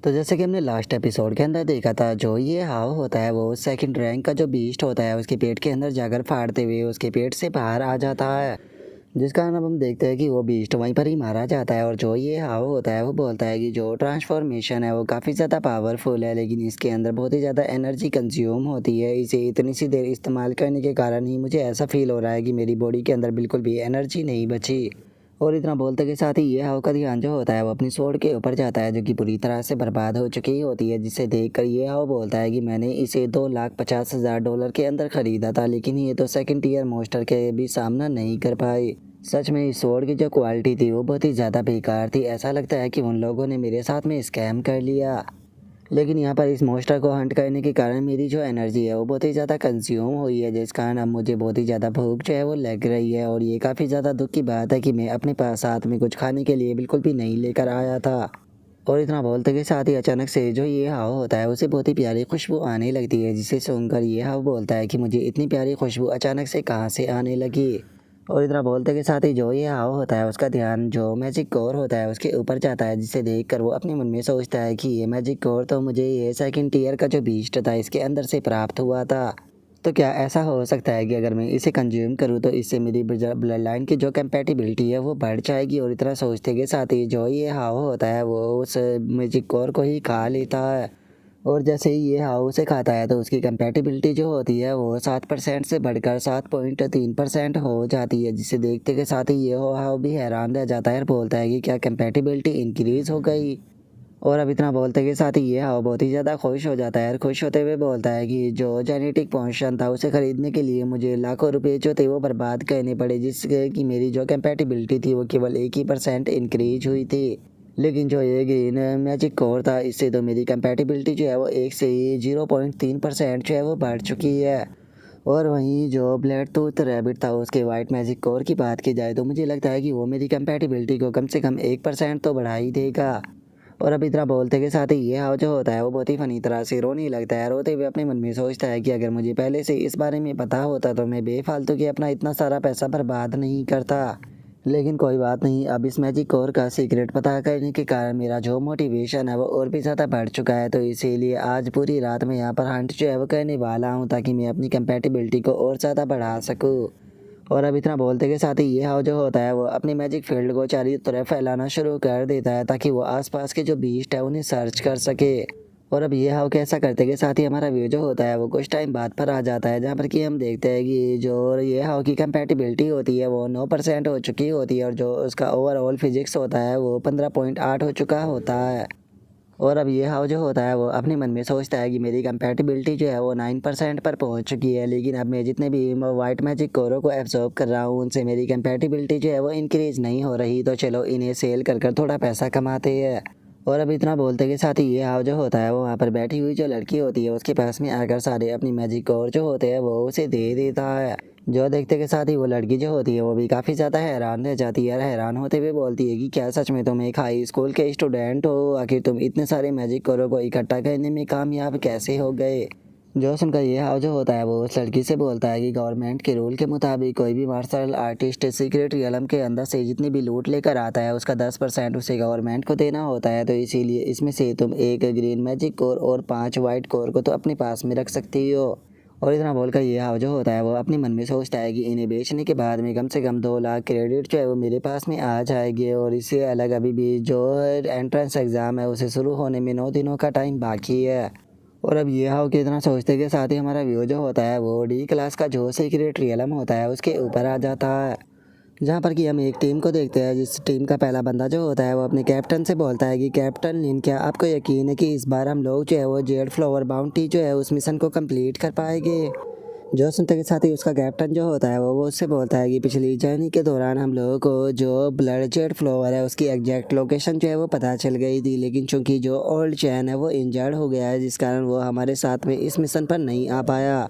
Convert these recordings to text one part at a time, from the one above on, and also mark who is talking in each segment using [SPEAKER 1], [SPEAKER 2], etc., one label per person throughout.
[SPEAKER 1] तो जैसे कि हमने लास्ट एपिसोड के अंदर देखा था, जो ये हाव होता है वो सेकंड रैंक का जो बीस्ट होता है उसके पेट के अंदर जाकर फाड़ते हुए उसके पेट से बाहर आ जाता है। जिस कारण अब हम देखते हैं कि वो बीस्ट वहीं पर ही मारा जाता है। और जो ये हाव होता है वो बोलता है कि जो ट्रांसफॉर्मेशन है वो काफ़ी ज़्यादा पावरफुल है, लेकिन इसके अंदर बहुत ही ज़्यादा एनर्जी कंज्यूम होती है। इसे इतनी सी देर इस्तेमाल करने के कारण ही मुझे ऐसा फील हो रहा है कि मेरी बॉडी के अंदर बिल्कुल भी एनर्जी नहीं बची। और इतना बोलते के साथ ही ये हाव का ध्यान जो होता है वो अपनी स्वॉर्ड के ऊपर जाता है, जो कि पूरी तरह से बर्बाद हो चुकी होती है। जिसे देखकर ये हाव बोलता है कि मैंने इसे $2,50,000 के अंदर ख़रीदा था, लेकिन ये तो सेकंड ईयर मोस्टर के भी सामना नहीं कर पाई। सच में इस स्वॉर्ड की जो क्वालिटी थी वो बहुत ही ज़्यादा बेकार थी। ऐसा लगता है कि उन लोगों ने मेरे साथ में स्कैम कर लिया। लेकिन यहाँ पर इस मोस्टर को हंट करने के कारण मेरी जो एनर्जी है वो बहुत ही ज़्यादा कंज्यूम हुई है, जिस कारण अब मुझे बहुत ही ज़्यादा भूख जो है वो लग रही है। और ये काफ़ी ज़्यादा दुख की बात है कि मैं अपने पास साथ में कुछ खाने के लिए बिल्कुल भी नहीं लेकर आया था। और इतना बोलते के साथ ही अचानक से जो ये हाव होता है उसे बहुत ही प्यारी खुशबू आने लगती है, जिसे सुनकर ये हाव बोलता है कि मुझे इतनी प्यारी खुशबू अचानक से कहाँ से आने लगी। और इतना बोलते के साथ ही जो ये हाव होता है उसका ध्यान जो मैजिक कोर होता है उसके ऊपर जाता है, जिसे देखकर वो अपने मन में सोचता है कि ये मैजिक कोर तो मुझे ये सेकंड ईयर का जो बीस्ट था इसके अंदर से प्राप्त हुआ था। तो क्या ऐसा हो सकता है कि अगर मैं इसे कंज्यूम करूँ तो इससे मेरी ब्लड लाइन की जो कंपैटिबिलिटी है वो बढ़ जाएगी। और इतना सोचते के साथ ही जो ये हाव होता है वो उस मैजिक कोर को ही खा लेता है। और जैसे ही ये हाव उसे खाता है तो उसकी कंपैटिबिलिटी जो होती है वो 7% से बढ़कर 7.3% हो जाती है, जिसे देखते के साथ ही ये हाव भी हैरान रह जाता है और बोलता है कि क्या कंपैटिबिलिटी इंक्रीज़ हो गई। और अब इतना बोलते के साथ ही ये हाव बहुत ही ज़्यादा खुश हो जाता है और खुश होते हुए बोलता है कि जो जेनेटिक पोर्शन था उसे ख़रीदने के लिए मुझे लाखों रुपए जो थे वो बर्बाद करने पड़े, जिससे कि मेरी जो कंपैटिबिलिटी थी वो केवल 1% इंक्रीज हुई थी। लेकिन जो ये ग्रीन मैजिक कोर था इससे तो मेरी कंपैटिबिलिटी जो है वो 1 से 0.3% जो है वो बढ़ चुकी है। और वहीं जो ब्लैक टूथ रैबिट था उसके वाइट मैजिक कोर की बात की जाए तो मुझे लगता है कि वो मेरी कंपैटिबिलिटी को कम से कम 1% तो बढ़ा ही देगा। और अब इतना बोलते के साथ ही ये हाव जो होता है वो बहुत ही फ़नी तरह से रोने लगता है। रोते हुए अपने मन में सोचता है कि अगर मुझे पहले से इस बारे में पता होता तो मैं बेफालतू के अपना इतना सारा पैसा बर्बाद नहीं करता। लेकिन कोई बात नहीं, अब इस मैजिक कोर का सीक्रेट पता करने के कारण मेरा जो मोटिवेशन है वो और भी ज़्यादा बढ़ चुका है। तो इसीलिए आज पूरी रात मैं यहाँ पर हंट जो है वो करने वाला हूँ, ताकि मैं अपनी कंपैटिबिलिटी को और ज़्यादा बढ़ा सकूँ। और अब इतना बोलते के साथ ही ये हाव जो होता है वो अपनी मैजिक फील्ड को चारों तरफ फैलाना शुरू कर देता है, ताकि वो आसपास के जो बीस्ट है उन्हें सर्च कर सके। और अब ये हाव कैसा करते के साथ ही हमारा व्यू जो होता है वो कुछ टाइम बाद पर आ जाता है, जहाँ पर कि हम देखते हैं कि जो ये हाव की कंपैटिबिलिटी होती है वो 9% हो चुकी होती है, और जो उसका ओवरऑल फिजिक्स होता है वो 15.8 हो चुका होता है। और अब ये हाव जो होता है वो अपने मन में सोचता है कि मेरी कंपैटिबिलिटी जो है वो 9% पर पहुंच चुकी है, लेकिन अब मैं जितने भी वाइट मैजिक कोरों को एब्जॉर्ब कर रहा हूँ उनसे मेरी कंपैटिबिलिटी जो है वो इंक्रीज़ नहीं हो रही। तो चलो इन्हें सेल कर कर थोड़ा पैसा कमाते हैं। और अब इतना बोलते के साथ ही ये हाव जो होता है वो वहाँ पर बैठी हुई जो लड़की होती है उसके पास में आकर सारे अपनी मैजिक कोर जो होते हैं वो उसे दे देता है। जो देखते के साथ ही वो लड़की जो होती है वो भी काफ़ी ज़्यादा हैरान रह जाती है और हैरान होते हुए बोलती है कि क्या सच में तुम एक हाई स्कूल के स्टूडेंट हो? आखिर तुम इतने सारे मैजिक कोरों को इकट्ठा करने में कामयाब कैसे हो गए? जो सुनकर ये हाव जो होता है वो उस लड़की से बोलता है कि गवर्नमेंट के रूल के मुताबिक कोई भी मार्शल आर्टिस्ट सीक्रेट रियलम के अंदर से जितनी भी लूट लेकर आता है उसका 10% उसे गवर्नमेंट को देना होता है। तो इसीलिए इसमें से तुम एक ग्रीन मैजिक कोर और 5 वाइट कोर को तो अपने पास में रख सकती हो। और इतना बोलकर ये हाव जो होता है वो अपने मन में सोचता है कि इन्हें बेचने के बाद में कम से कम 2 लाख क्रेडिट जो है वो मेरे पास में आ जाएगी। और इससे अलग अभी भी जो एंट्रेंस एग्ज़ाम है उसे शुरू होने में 9 दिनों का टाइम बाकी है। और अब ये हाव के इतना सोचते के साथ ही हमारा व्यू जो होता है वो डी क्लास का जो सीक्रेट रियलम होता है उसके ऊपर आ जाता है, जहाँ पर कि हम एक टीम को देखते हैं जिस टीम का पहला बंदा जो होता है वो अपने कैप्टन से बोलता है कि कैप्टन लिन, क्या आपको यकीन है कि इस बार हम लोग जो है वो जेड फ्लावर बाउंटी जो है उस मिशन को कंप्लीट कर पाएंगे? जो सुनते के साथ ही उसका कैप्टन जो होता है वो उससे बोलता है कि पिछली जर्नी के दौरान हम लोगों को जो ब्लड जेड फ्लावर है उसकी एग्जैक्ट लोकेशन जो है वो पता चल गई थी, लेकिन चूंकि जो ओल्ड चैन है वो इंजर्ड हो गया है जिस कारण वो हमारे साथ में इस मिशन पर नहीं आ पाया।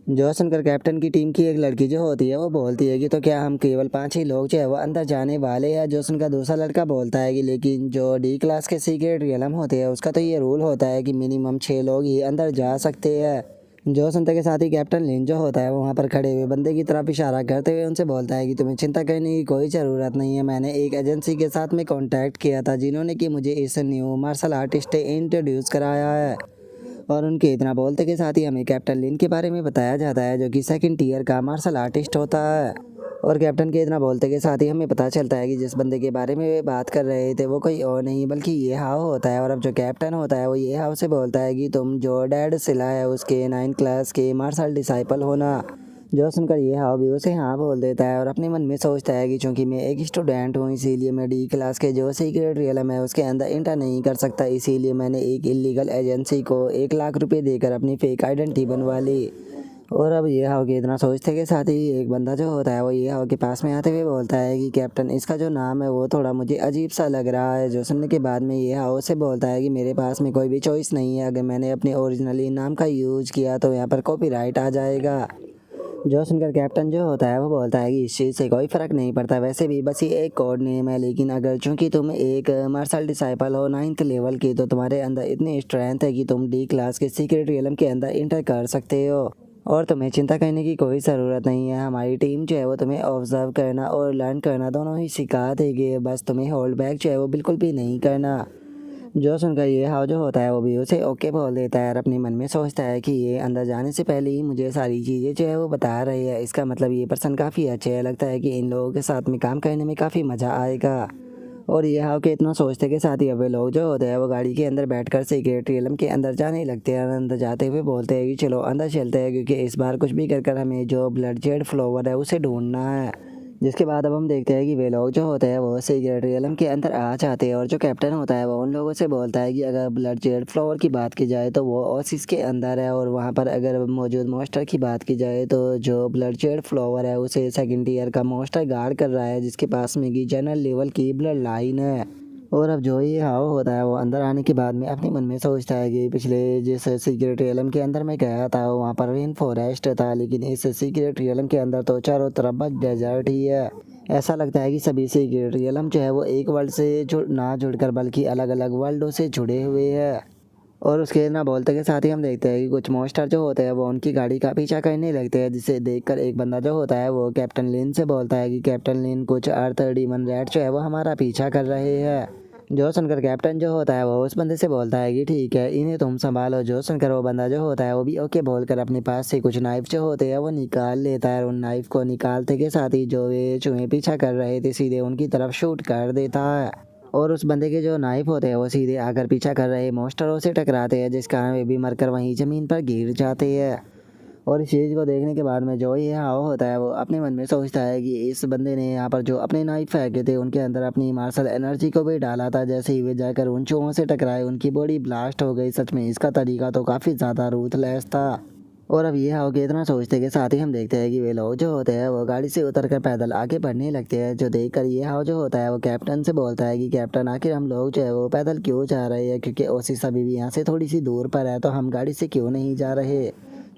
[SPEAKER 1] जो सुनकर कैप्टन की टीम की एक लड़की जो होती है वो बोलती है कि तो क्या हम केवल 5 ही लोग जो है वो अंदर जाने वाले हैं? जो सुनकर दूसरा लड़का बोलता है कि लेकिन जो डी क्लास के सीक्रेट रियलम होते हैं उसका तो ये रूल होता है कि मिनिमम 6 लोग ही अंदर जा सकते हैं। जो सुनते के साथ ही कैप्टन लिन जो होता है वो वहाँ पर खड़े हुए बंदे की तरफ इशारा करते हुए उनसे बोलता है कि तुम्हें चिंता करने की कोई ज़रूरत नहीं है। मैंने एक एजेंसी के साथ में कांटेक्ट किया था जिन्होंने कि मुझे इस न्यू मार्शल आर्टिस्ट इंट्रोड्यूस कराया है। और उनके इतना बोलते के साथ ही हमें कैप्टन लिन के बारे में बताया जाता है जो कि सेकंड टीयर का मार्शल आर्टिस्ट होता है। और कैप्टन के इतना बोलते के साथ ही हमें पता चलता है कि जिस बंदे के बारे में वे बात कर रहे थे वो कोई और नहीं बल्कि ये हाव होता है। और अब जो कैप्टन होता है वो ये हाव से बोलता है कि तुम जो डैड सिला है उसके 9 क्लास के मार्शल डिसाइपल होना। जो सुनकर ये हाव भी उसे हाँ बोल देता है और अपने मन में सोचता है कि चूंकि मैं एक स्टूडेंट हूँ इसीलिए मैं डी क्लास के जो सीक्रेट रियलम है उसके अंदर इंटर नहीं कर सकता, इसीलिए मैंने एक इलीगल एजेंसी को 1 लाख रुपए देकर अपनी फेक आइडेंटिटी बनवा ली। और अब ये हाव के इतना सोचते के साथ ही एक बंदा जो होता है वो ये हाव के पास में आते हुए बोलता है कि कैप्टन इसका जो नाम है वो थोड़ा मुझे अजीब सा लग रहा है। जो सुनने के बाद में ये हाव से बोलता है कि मेरे पास में कोई भी चॉइस नहीं है, अगर मैंने अपने ओरिजिनली नाम का यूज किया तो यहाँ पर कॉपीराइट आ जाएगा। जो सुनकर कैप्टन जो होता है वो बोलता है कि इस चीज़ से कोई फ़र्क नहीं पड़ता, वैसे भी बस ये एक कोड नेम है, लेकिन अगर चूंकि तुम एक मार्शल डिसाइपल हो 9th लेवल की तो तुम्हारे अंदर इतनी स्ट्रेंथ है कि तुम डी क्लास के सीक्रेट रियलम के अंदर इंटर कर सकते हो। और तुम्हें चिंता करने की कोई ज़रूरत नहीं है, हमारी टीम जो है वो तुम्हें ऑब्जर्व करना और लर्न करना दोनों ही सिखा देगी, बस तुम्हें होल्ड बैक जो है वो बिल्कुल भी नहीं करना। जो सुनकर ये हाव जो होता है वो भी उसे ओके बोल देता है और अपने मन में सोचता है कि ये अंदर जाने से पहले ही मुझे सारी चीज़ें जो है वो बता रही है, इसका मतलब ये पर्सन काफ़ी अच्छे है, लगता है कि इन लोगों के साथ में काम करने में काफ़ी मज़ा आएगा। और ये हाव के इतना सोचते के साथ ही अब वे लोग जो होते हैं वो गाड़ी के अंदर बैठकर सीक्रेट रियलम के अंदर जाने लगते हैं और अंदर जाते हुए बोलते हैं कि चलो अंदर चलते हैं क्योंकि इस बार कुछ भी कर कर हमें जो ब्लड जेड फ्लावर है उसे ढूंढना है। जिसके बाद अब हम देखते हैं कि वे लोग जो होते हैं वो सीक्रेट रियलम के अंदर आ जाते हैं और जो कैप्टन होता है वो उन लोगों से बोलता है कि अगर ब्लड जेड फ्लावर की बात की जाए तो वो ओसिस के अंदर है, और वहाँ पर अगर मौजूद मॉन्स्टर की बात की जाए तो जो ब्लड जेड फ्लावर है उसे सेकंड ईयर का मॉन्स्टर गार्ड कर रहा है जिसके पास में की जनरल लेवल की ब्लड लाइन है। और अब जो ये हाव होता है वो अंदर आने के बाद में अपने मन में सोचता है कि पिछले जिस सीक्रेट रियलम के अंदर मैं गया था वहाँ पर रेन फॉरेस्ट था, लेकिन इस सीक्रेट रियलम के अंदर तो चारों तरफ बस डेजर्ट ही है। ऐसा लगता है कि सभी सीक्रेट रियलम जो है वो एक वर्ल्ड से ना जुड़कर बल्कि अलग अलग वर्ल्डों से जुड़े हुए हैं। और उसके ना बोलते के साथ ही हम देखते हैं कि कुछ मॉन्स्टर जो होते हैं वो उनकी गाड़ी का पीछा करने लगते हैं, जिसे देखकर एक बंदा जो होता है वो कैप्टन लिन से बोलता है कि कैप्टन लिन कुछ अर्थ डीमन रैट जो है वो हमारा पीछा कर रहे हैं। जो सुनकर कैप्टन जो होता है वो उस बंदे से बोलता है कि ठीक है इन्हें तुम संभालो। जो सुनकर वो बंदा जो होता है वो भी ओके बोलकर अपने पास से कुछ नाइफ जो होते हैं वो निकाल लेता है और उन नाइफ को निकालते के साथ ही जो वे चूहे पीछा कर रहे थे सीधे उनकी तरफ शूट कर देता है। और उस बंदे के जो नाइफ होते हैं वो सीधे आकर पीछा कर रहे मॉन्स्टरों से टकराते हैं, जिस कारण वे भी मरकर वहीं ज़मीन पर गिर जाते हैं। और इस चीज़ को देखने के बाद में जो ये हाव होता है वो अपने मन में सोचता है कि इस बंदे ने यहाँ पर जो अपने नाइफ फेंके थे उनके अंदर अपनी मार्शल एनर्जी को भी डाला था, जैसे ही वे जाकर उन चूहों से टकराए उनकी बॉडी ब्लास्ट हो गई। सच में इसका तरीका तो काफ़ी ज़्यादा रूथलेस था। और अब ये हाव के इतना सोचते के साथ ही हम देखते हैं कि वे लोग जो होते हैं वो गाड़ी से उतर कर पैदल आगे बढ़ने लगते हैं, जो देखकर ये हाव जो होता है वो कैप्टन से बोलता है कि कैप्टन आखिर हम लोग जो है वो पैदल क्यों जा रहे हैं, क्योंकि ओसिस अभी भी यहाँ से थोड़ी सी दूर पर है तो हम गाड़ी से क्यों नहीं जा रहे।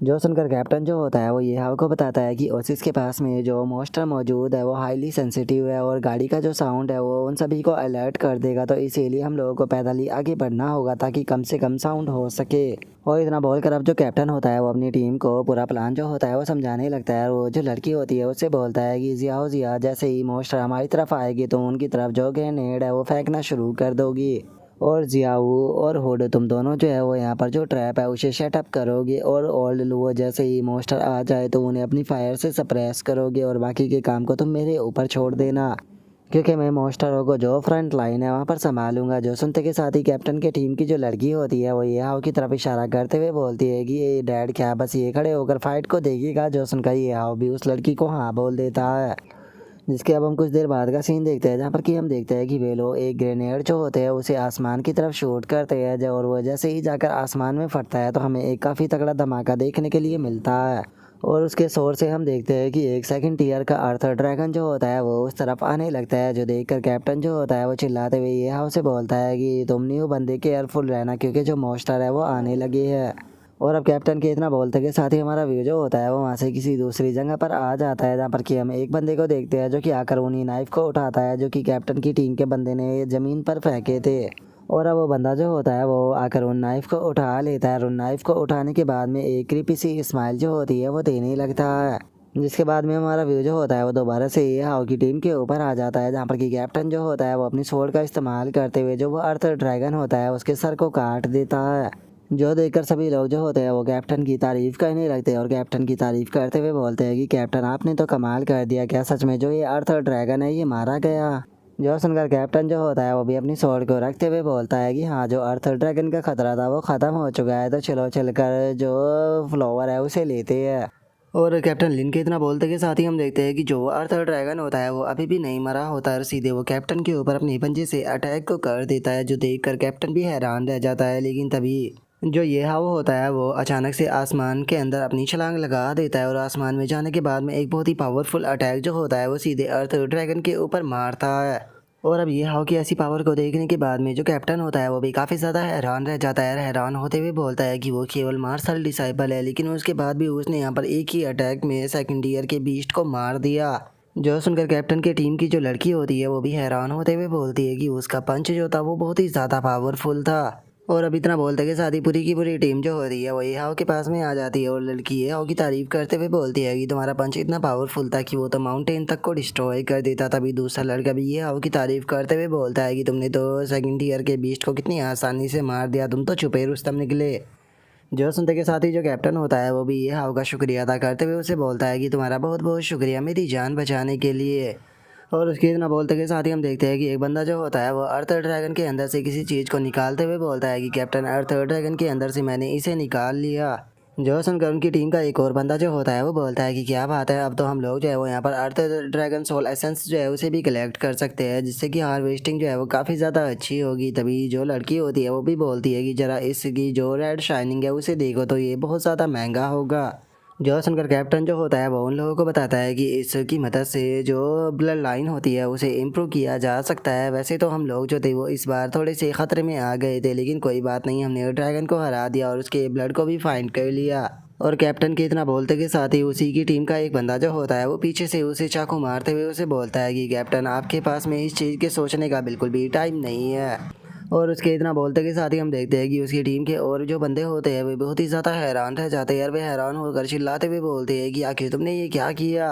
[SPEAKER 1] जो सुनकर कैप्टन जो होता है वो ये हाव को बताता है कि ओसिस के पास में जो मॉन्स्टर मौजूद है वो हाईली सेंसिटिव है और गाड़ी का जो साउंड है वो उन सभी को अलर्ट कर देगा, तो इसीलिए हम लोगों को पैदल ही आगे बढ़ना होगा ताकि कम से कम साउंड हो सके। और इतना बोलकर अब जो कैप्टन होता है वो अपनी टीम को पूरा प्लान जो होता है वो समझाने लगता है। और वो जो लड़की होती है उससे बोलता है कि जियाओ जिया, जैसे ही मॉन्स्टर हमारी तरफ आएगी तो उनकी तरफ जो ग्रेनेड है वो फेंकना शुरू कर दोगी, और जियाओ और हुड तुम दोनों जो है वो यहाँ पर जो ट्रैप है उसे सेटअप करोगे, और ओल्ड लुओ जैसे ही मॉन्स्टर आ जाए तो उन्हें अपनी फायर से सप्रेस करोगे और बाकी के काम को तुम मेरे ऊपर छोड़ देना, क्योंकि मैं मॉन्स्टरों को जो फ्रंट लाइन है वहाँ पर संभालूंगा। जो सुनते के साथ ही कैप्टन के टीम की जो लड़की होती है वो ये हाव की तरफ इशारा करते हुए बोलती है कि ये डैड क्या बस ये खड़े होकर फाइट को देखेगा। जो सुनकर ये हाव भी उस लड़की को हाँ बोल देता है। जिसके अब हम कुछ देर बाद का सीन देखते हैं जहाँ पर कि हम देखते हैं कि वे लोग एक ग्रेनेड जो होते हैं उसे आसमान की तरफ शूट करते हैं, और वो जैसे ही जाकर आसमान में फटता है तो हमें एक काफ़ी तगड़ा धमाका देखने के लिए मिलता है। और उसके शोर से हम देखते हैं कि एक सेकंड टीयर का आर्थर ड्रैगन जो होता है वो उस तरफ आने लगता है, जो देखकर कैप्टन जो होता है वो चिल्लाते हुए ये हाव से बोलता है कि तुम न्यू बंदे केयरफुल रहना क्योंकि जो मॉन्स्टर है वो आने लगे है। और अब कैप्टन के इतना बोलते के साथ ही हमारा व्यू जो होता है वो वहाँ से किसी दूसरी जगह पर आ जाता है, जहाँ पर कि हम एक बंदे को देखते हैं जो कि आकर उन्हीं नाइफ को उठाता है जो कि कैप्टन की टीम के बंदे ने ज़मीन पर फेंके थे। और अब वो बंदा जो होता है वो आकर उन नाइफ़ को उठा लेता है और उन नाइफ़ को उठाने के बाद में एक क्रीपी सी स्माइल जो होती है वो देने लगता है। जिसके बाद में हमारा व्यू जो होता है वो दोबारा से ये हाउ की टीम के ऊपर आ जाता है, जहाँ पर कि कैप्टन जो होता है वो अपनी स्वॉर्ड का इस्तेमाल करते हुए जो वो अर्थ ड्रैगन होता है उसके सर को काट देता है। जो देखकर सभी लोग जो होते हैं वो कैप्टन की तारीफ़ करने लगते हैं और कैप्टन की तारीफ़ करते हुए बोलते हैं कि कैप्टन आपने तो कमाल कर दिया, क्या सच में जो ये अर्थ ड्रैगन है ये मारा गया? जो सुनकर कैप्टन जो होता है वो भी अपनी स्वॉर्ड को रखते हुए बोलता है कि हाँ, जो अर्थ ड्रैगन का खतरा था वो ख़त्म हो चुका है, तो चलो चलकर जो फ्लावर है उसे लेते हैं। और कैप्टन लिन के इतना बोलते के साथ ही हम देखते हैं कि जो अर्थ ड्रैगन होता है वो अभी भी नहीं मरा होता है और सीधे वो कैप्टन के ऊपर अपने पंजे से अटैक को कर देता है, जो देखकर कैप्टन भी हैरान रह जाता है। लेकिन तभी जो ये हाउ होता है वो अचानक से आसमान के अंदर अपनी छलांग लगा देता है और आसमान में जाने के बाद में एक बहुत ही पावरफुल अटैक जो होता है वो सीधे अर्थ ड्रैगन के ऊपर मारता है। और अब ये हाउ की ऐसी पावर को देखने के बाद में जो कैप्टन होता है वो भी काफ़ी ज़्यादा हैरान रह जाता है। हैरान होते हुए बोलता है कि वो केवल मार्शल डिसाइबल है, लेकिन उसके बाद भी उसने यहाँ पर एक ही अटैक में सेकंड ईयर के बीस्ट को मार दिया। जो सुनकर कैप्टन की टीम की जो लड़की होती है वो भी हैरान होते हुए बोलती है कि उसका पंच जो था वो बहुत ही ज़्यादा पावरफुल था। और अब इतना बोलते के साथ ही पूरी की पूरी टीम जो होती है वो ये हाउ के पास में आ जाती है और लड़की ये हाउ की तारीफ करते हुए बोलती है कि तुम्हारा पंच इतना पावरफुल था कि वो तो माउंटेन तक को डिस्ट्रॉय कर देता। तभी दूसरा लड़का भी ये हाउ की तारीफ करते हुए बोलता है कि तुमने तो सेकंड ईयर के बीस्ट को कितनी आसानी से मार दिया, तुम तो छुपे रुस्तम निकले। जो सुनते के साथ ही जो कैप्टन होता है वो भी ये हाउ का शुक्रिया अदा करते हुए उसे बोलता है कि तुम्हारा बहुत बहुत शुक्रिया मेरी जान बचाने के लिए। और उसके इतना बोलते के साथ ही हम देखते हैं कि एक बंदा जो होता है वो अर्थ ड्रैगन के अंदर से किसी चीज़ को निकालते हुए बोलता है कि कैप्टन, अर्थ ड्रैगन के अंदर से मैंने इसे निकाल लिया। जो सुनकर उनकी टीम का एक और बंदा जो होता है वो बोलता है कि क्या बात है, अब तो हम लोग जो है वो यहाँ पर अर्थ ड्रैगन सोल एसेंस जो है उसे भी कलेक्ट कर सकते हैं, जिससे कि हार्वेस्टिंग जो है वो काफ़ी ज़्यादा अच्छी होगी। तभी जो लड़की होती है वो भी बोलती है कि ज़रा इसकी जो रेड शाइनिंग है उसे देखो तो ये बहुत ज़्यादा महंगा होगा। जो सुनकर कैप्टन जो होता है वो उन लोगों को बताता है कि इसकी मदद से जो ब्लड लाइन होती है उसे इम्प्रूव किया जा सकता है। वैसे तो हम लोग जो थे वो इस बार थोड़े से ख़तरे में आ गए थे, लेकिन कोई बात नहीं, हमने ड्रैगन को हरा दिया और उसके ब्लड को भी फाइंड कर लिया। और कैप्टन के इतना बोलते के साथ ही उसी की टीम का एक बंदा जो होता है वो पीछे से उसे चाकू मारते हुए उसे बोलता है कि कैप्टन, आपके पास में इस चीज़ के सोचने का बिल्कुल भी टाइम नहीं है। और उसके इतना बोलते के साथ ही हम देखते हैं कि उसकी टीम के और जो बंदे होते हैं वे बहुत ही ज़्यादा हैरान रह जाते हैं यार। वे हैरान होकर चिल्लाते हुए बोलते हैं कि आखिर तुमने ये क्या किया।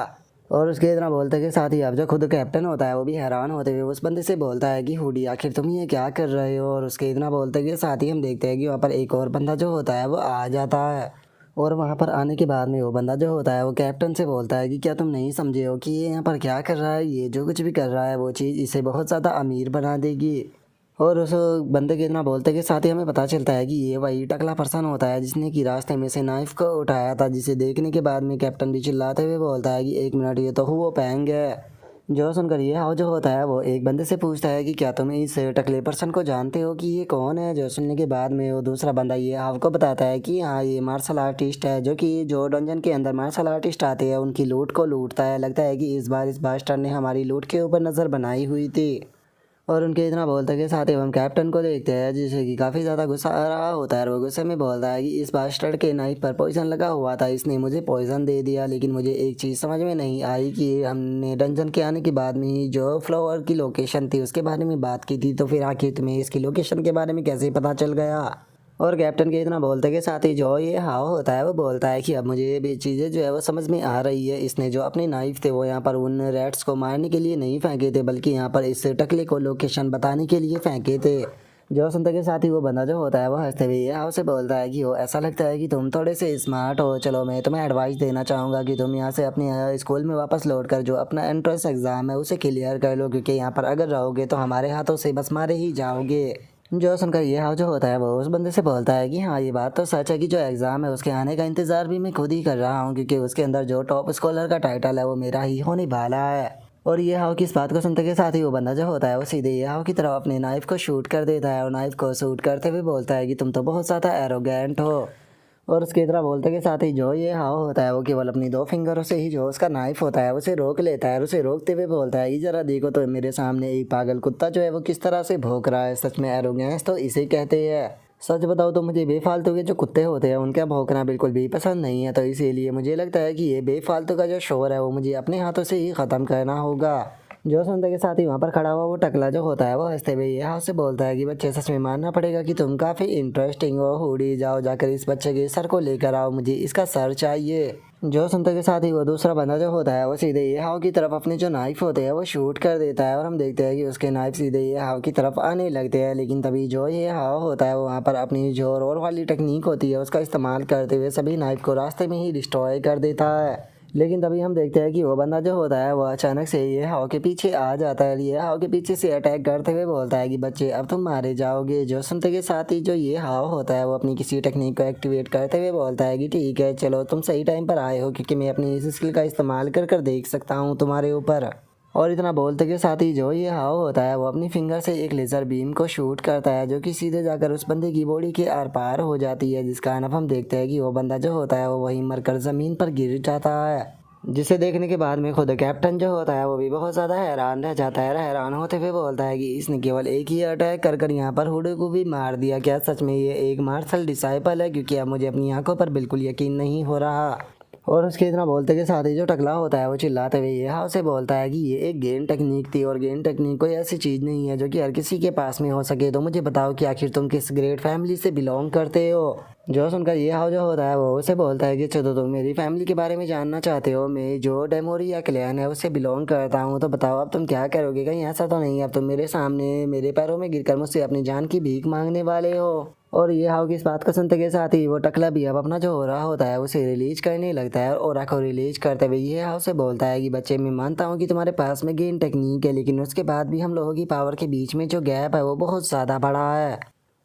[SPEAKER 1] और उसके इतना बोलते के साथ ही अब जो खुद कैप्टन होता है वो भी हैरान होते हुए उस बंदे से बोलता है कि हुडी, आखिर तुम ये क्या कर रहे हो। और उसके इतना बोलते के साथ ही हम देखते हैं कि वहाँ पर एक और बंदा जो होता है वो आ जाता है। और वहाँ पर आने के बाद में वो बंदा जो होता है वो कैप्टन से बोलता है कि क्या तुम नहीं समझे हो कि ये यहाँ पर क्या कर रहा है, ये जो कुछ भी कर रहा है वो चीज़ इसे बहुत ज़्यादा अमीर बना देगी। और उस बंदे के इतना बोलते के साथ ही हमें पता चलता है कि ये वही टकला पर्सन होता है जिसने कि रास्ते में से नाइफ को उठाया था, जिसे देखने के बाद में कैप्टन भी चिल्लाते हुए बोलता है कि एक मिनट, ये तो वो पैंग है। जो सुनकर ये हाउ जो होता है वो एक बंदे से पूछता है कि क्या तुम इस टकले पर्सन को जानते हो कि ये कौन है। जो सुनने के बाद में वो दूसरा बंदा ये हाउ को बताता है कि हाँ, ये मार्शल आर्टिस्ट है, जो कि जो डंजन के अंदर मार्शल आर्टिस्ट आते हैं उनकी लूट को लूटता है। लगता है कि इस बार इस बास्टर ने हमारी लूट के ऊपर नज़र बनाई हुई थी। और उनके इतना बोलते के साथ ही हम कैप्टन को देखते हैं जिसे कि काफ़ी ज़्यादा गुस्सा आ रहा होता है और वो गुस्से में बोलता है कि इस बास्टर्ड के नाइफ पर पॉइजन लगा हुआ था, इसने मुझे पॉइजन दे दिया। लेकिन मुझे एक चीज़ समझ में नहीं आई कि हमने डंजन के आने के बाद में ही जो फ्लावर की लोकेशन थी उसके बारे में बात की थी, तो फिर आखिर तुम्हें इसकी लोकेशन के बारे में कैसे पता चल गया। और कैप्टन के इतना बोलते के साथ ही जो ये हाव होता है वो बोलता है कि अब मुझे ये भी चीज़ें जो है वो समझ में आ रही है। इसने जो अपने नाइफ थे वो यहाँ पर उन रैट्स को मारने के लिए नहीं फेंके थे, बल्कि यहाँ पर इस टकले को लोकेशन बताने के लिए फेंके थे। जो सुनते के साथ ही वो बंदा जो होता है वो हंसते हुए ये हाव से बोलता है कि वो ऐसा लगता है कि तुम थोड़े से स्मार्ट हो। चलो, मैं तुम्हें एडवाइस देना चाहूँगा कि तुम यहाँ से अपने स्कूल में वापस लौट कर जो अपना एंट्रेंस एग्ज़ाम है उसे क्लियर कर लो, क्योंकि यहाँ पर अगर रहोगे तो हमारे हाथों से बस मारे ही जाओगे। जो सुनकर ये हाव जो होता है वो उस बंदे से बोलता है कि हाँ, ये बात तो सच है कि जो एग्ज़ाम है उसके आने का इंतज़ार भी मैं खुद ही कर रहा हूँ, क्योंकि उसके अंदर जो टॉप स्कॉलर का टाइटल है वो मेरा ही होने वाला है। और ये हाव की इस बात को सुनते के साथ ही वो बंदा जो होता है वो सीधे ये हाव की तरफ अपने नाइफ को शूट कर देता है और नाइफ को शूट करते हुए बोलता है कि तुम तो बहुत ज़्यादा एरोगेंट हो। और उसकी तरह बोलते के साथ ही जो ये हाव होता है वो केवल अपनी दो फिंगरों से ही जो उसका नाइफ होता है उसे रोक लेता है और उसे रोकते हुए बोलता है कि ज़रा देखो तो मेरे सामने एक पागल कुत्ता जो है वो किस तरह से भौंक रहा है। सच में एरोगेंस तो इसे कहते हैं। सच बताओ तो मुझे बेफालतू के जो कुत्ते होते हैं उनका भौंकना बिल्कुल भी पसंद नहीं है, तो इसीलिए मुझे लगता है कि ये बेफालतू का जो शोर है वो मुझे अपने हाथों से ही ख़त्म करना होगा। जो सुनते के साथ ही वहाँ पर खड़ा हुआ वो टकला जो होता है वो हंसते हुए ये हाउस से बोलता है कि बच्चे सच में मानना पड़ेगा कि तुम काफ़ी इंटरेस्टिंग हो। हुडी जाओ जाकर इस बच्चे के सर को लेकर आओ, मुझे इसका सर चाहिए। जो सुनते के साथ ही वो दूसरा बंदा जो होता है वो सीधे ये हाउ की तरफ अपने जो नाइफ होते हैं वो शूट कर देता है और हम देखते हैं कि उसके नाइफ सीधे ये हाउ की तरफ आने लगते हैं। लेकिन तभी जो ये हाउ होता है वो वहाँ पर अपनी जो रोर वाली टेक्निक होती है उसका इस्तेमाल करते हुए सभी नाइफ को रास्ते में ही डिस्ट्रॉय कर देता है। लेकिन तभी हम देखते हैं कि वो बंदा जो होता है वो अचानक से ये हाउ के पीछे आ जाता है। ये हाउ के पीछे से अटैक करते हुए बोलता है कि बच्चे अब तुम मारे जाओगे। जो सुनते के साथ ही जो ये हाउ होता है वो अपनी किसी टेक्निक को एक्टिवेट करते हुए बोलता है कि ठीक है चलो तुम सही टाइम पर आए हो, क्योंकि मैं अपनी इस स्किल का इस्तेमाल कर कर देख सकता हूँ तुम्हारे ऊपर। और इतना बोलते के साथ ही जो ये हाव होता है वो अपनी फिंगर से एक लेज़र बीम को शूट करता है जो कि सीधे जाकर उस बंदे की बॉडी के आर पार हो जाती है, जिस कारण अब हम देखते हैं कि वो बंदा जो होता है वो वहीं मरकर ज़मीन पर गिर जाता है। जिसे देखने के बाद में खुद कैप्टन जो होता है वो भी बहुत ज़्यादा हैरान रह जाता है। हैरान होते हुए बोलता है कि इसने केवल एक ही अटैक कर कर यहाँ पर हुडे को भी मार दिया, क्या सच में ये एक मार्शल डिसाइपल है? क्योंकि अब मुझे अपनी आंखों पर बिल्कुल यकीन नहीं हो रहा। और उसके इतना बोलते के साथ ही जो टकला होता है वो चिल्लाते हुए ये हाउ से बोलता है कि ये एक गेम टेक्निक थी और गेम टेक्निक कोई ऐसी चीज़ नहीं है जो कि हर किसी के पास में हो सके। तो मुझे बताओ कि आखिर तुम किस ग्रेट फैमिली से बिलोंग करते हो? जो सुनकर ये हाउ जो होता है वो उसे बोलता है कि अच्छा तो तुम मेरी फैमिली के बारे में जानना चाहते हो। मैं जो डेमोरिया क्लैन है उससे बिलोंग करता हूँ। तो बताओ अब तुम क्या करोगे? कहीं ऐसा तो नहीं अब तुम मेरे सामने मेरे पैरों में गिरकर मुझसे अपनी जान की भीख मांगने वाले हो? और ये हाउ की इस बात को सुनते के साथ ही वो टकला भी अब अपना जो हो रहा होता है उसे रिलीज करने लगता है और ओरा को रिलीज करते हुए ये हाउ से बोलता है कि बच्चे मैं मानता हूँ कि तुम्हारे पास में गेम टेक्निक है, लेकिन उसके बाद भी हम लोगों की पावर के बीच में जो गैप है वो बहुत ज़्यादा बड़ा है।